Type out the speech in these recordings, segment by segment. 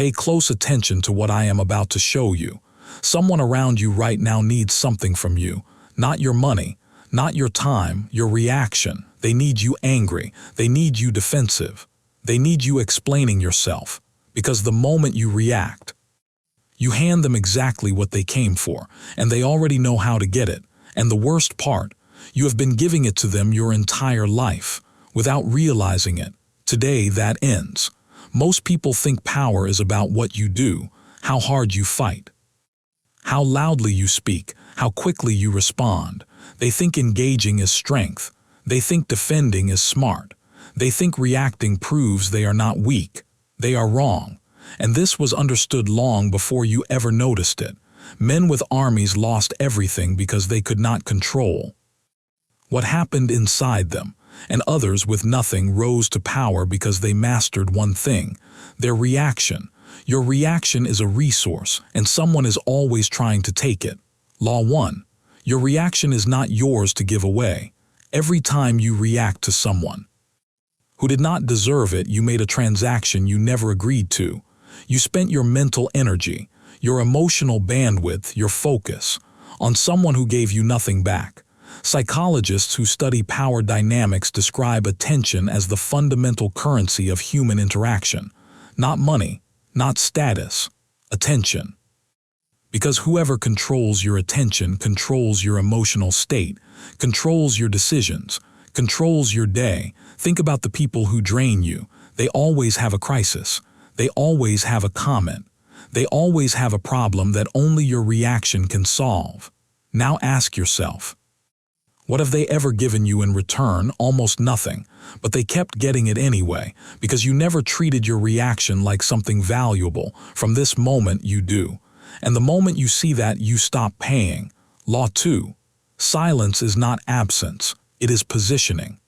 Pay close attention to what I am about to show you. Someone around you right now needs something from you. Not your money, not your time, your reaction. They need you angry. They need you defensive. They need you explaining yourself. Because the moment you react, you hand them exactly what they came for, and they already know how to get it. And the worst part, you have been giving it to them your entire life, without realizing it. Today, that ends. Most people think power is about what you do, how hard you fight, how loudly you speak, how quickly you respond. They think engaging is strength. They think defending is smart. They think reacting proves they are not weak. They are wrong. And this was understood long before you ever noticed it. Men with armies lost everything because they could not control what happened inside them, and others with nothing rose to power because they mastered one thing: their reaction. Your reaction is a resource, and someone is always trying to take it. Law 1. Your reaction is not yours to give away. Every time you react to someone who did not deserve it, you made a transaction you never agreed to. You spent your mental energy, your emotional bandwidth, your focus on someone who gave you nothing back. Psychologists who study power dynamics describe attention as the fundamental currency of human interaction. Not money, not status, attention. Because whoever controls your attention controls your emotional state, controls your decisions, controls your day. Think about the people who drain you. They always have a crisis. They always have a comment. They always have a problem that only your reaction can solve. Now ask yourself, what have they ever given you in return? Almost nothing. But they kept getting it anyway, because you never treated your reaction like something valuable. From this moment, you do. And the moment you see that, you stop paying. Law 2. Silence is not absence. It is positioning.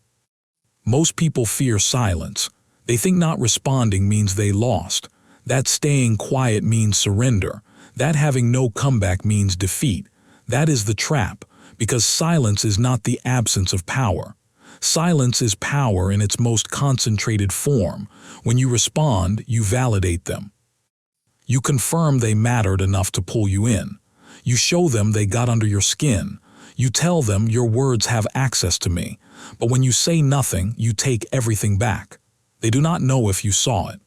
Most people fear silence. They think not responding means they lost. That staying quiet means surrender. That having no comeback means defeat. That is the trap. Because silence is not the absence of power. Silence is power in its most concentrated form. When you respond, you validate them. You confirm they mattered enough to pull you in. You show them they got under your skin. You tell them your words have access to me. But when you say nothing, you take everything back. They do not know if you saw it.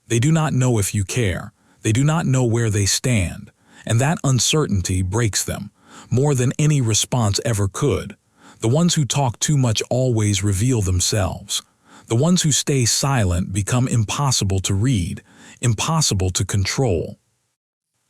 They do not know if you care. They do not know where they stand. And that uncertainty breaks them. More than any response ever could. The ones who talk too much always reveal themselves. The ones who stay silent become impossible to read, impossible to control.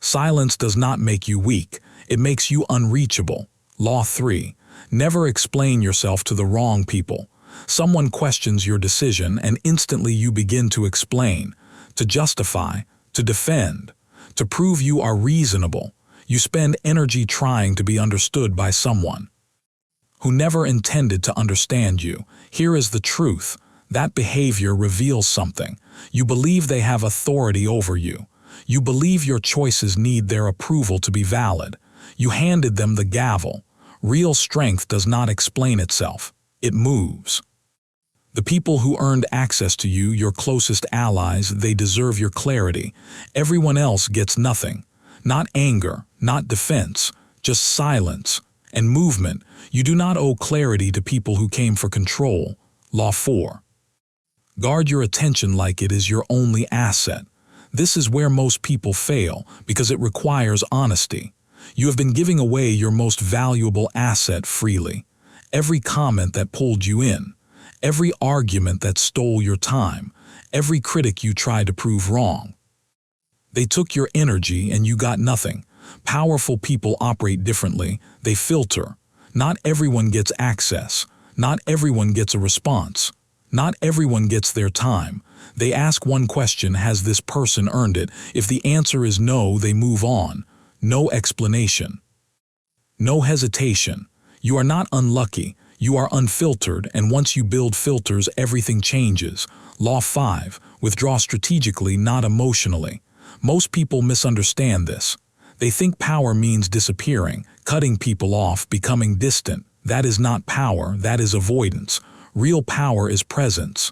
Silence does not make you weak. It makes you unreachable. Law 3. Never explain yourself to the wrong people. Someone questions your decision and instantly you begin to explain, to justify, to defend, to prove you are reasonable. You spend energy trying to be understood by someone who never intended to understand you. Here is the truth. That behavior reveals something. You believe they have authority over you. You believe your choices need their approval to be valid. You handed them the gavel. Real strength does not explain itself. It moves. The people who earned access to you, your closest allies, they deserve your clarity. Everyone else gets nothing. Not anger, not defense, just silence and movement. You do not owe clarity to people who came for control. Law 4. Guard your attention like it is your only asset. This is where most people fail because it requires honesty. You have been giving away your most valuable asset freely. Every comment that pulled you in, every argument that stole your time, every critic you tried to prove wrong. They took your energy and you got nothing. Powerful people operate differently. They filter. Not everyone gets access. Not everyone gets a response. Not everyone gets their time. They ask one question: has this person earned it? If the answer is no, they move on. No explanation. No hesitation. You are not unlucky. You are unfiltered, and once you build filters, everything changes. Law 5. Withdraw strategically, not emotionally. Most people misunderstand this. They think power means disappearing, cutting people off, becoming distant. That is not power, that is avoidance. Real power is presence.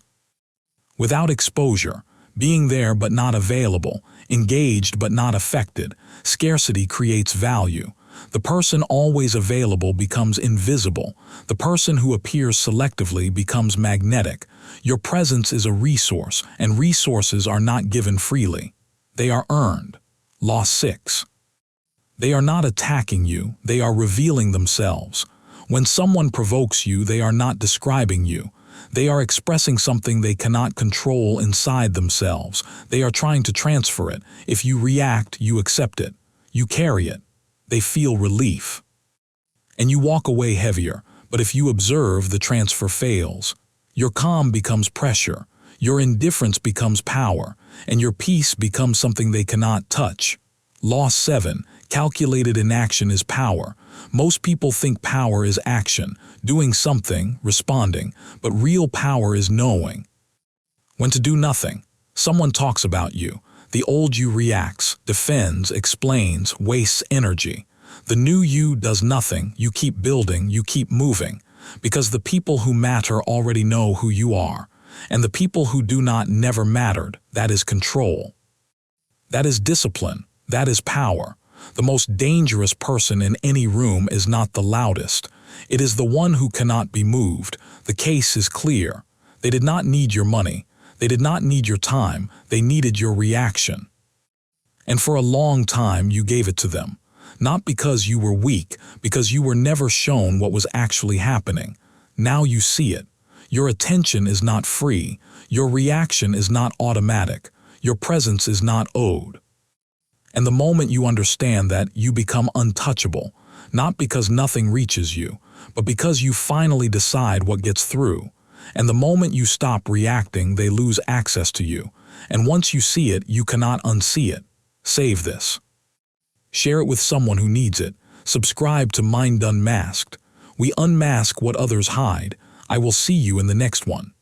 Without exposure, Being there but not available, engaged but not affected. Scarcity creates value. The person always available becomes invisible. The person who appears selectively becomes magnetic. Your presence is a resource, and resources are not given freely. They are earned. Law 6. They are not attacking you, they are revealing themselves. When someone provokes you, they are not describing you. They are expressing something they cannot control inside themselves. They are trying to transfer it. If you react, you accept it. You carry it. They feel relief. And you walk away heavier, but if you observe, the transfer fails. Your calm becomes pressure. Your indifference becomes power, and your peace becomes something they cannot touch. Law 7. Calculated inaction is power. Most people think power is action, doing something, responding, but real power is knowing when to do nothing. Someone talks about you. The old you reacts, defends, explains, wastes energy. The new you does nothing. You keep building, you keep moving, because the people who matter already know who you are, and the people who do not never mattered. That is control. That is discipline. That is power. The most dangerous person in any room is not the loudest. It is the one who cannot be moved. The case is clear. They did not need your money. They did not need your time. They needed your reaction. And for a long time you gave it to them. Not because you were weak, because you were never shown what was actually happening. Now you see it. Your attention is not free. Your reaction is not automatic. Your presence is not owed. And the moment you understand that, you become untouchable, not because nothing reaches you, but because you finally decide what gets through. And the moment you stop reacting, they lose access to you. And once you see it, you cannot unsee it. Save this. Share it with someone who needs it. Subscribe to Mind Unmasked. We unmask what others hide. I will see you in the next one.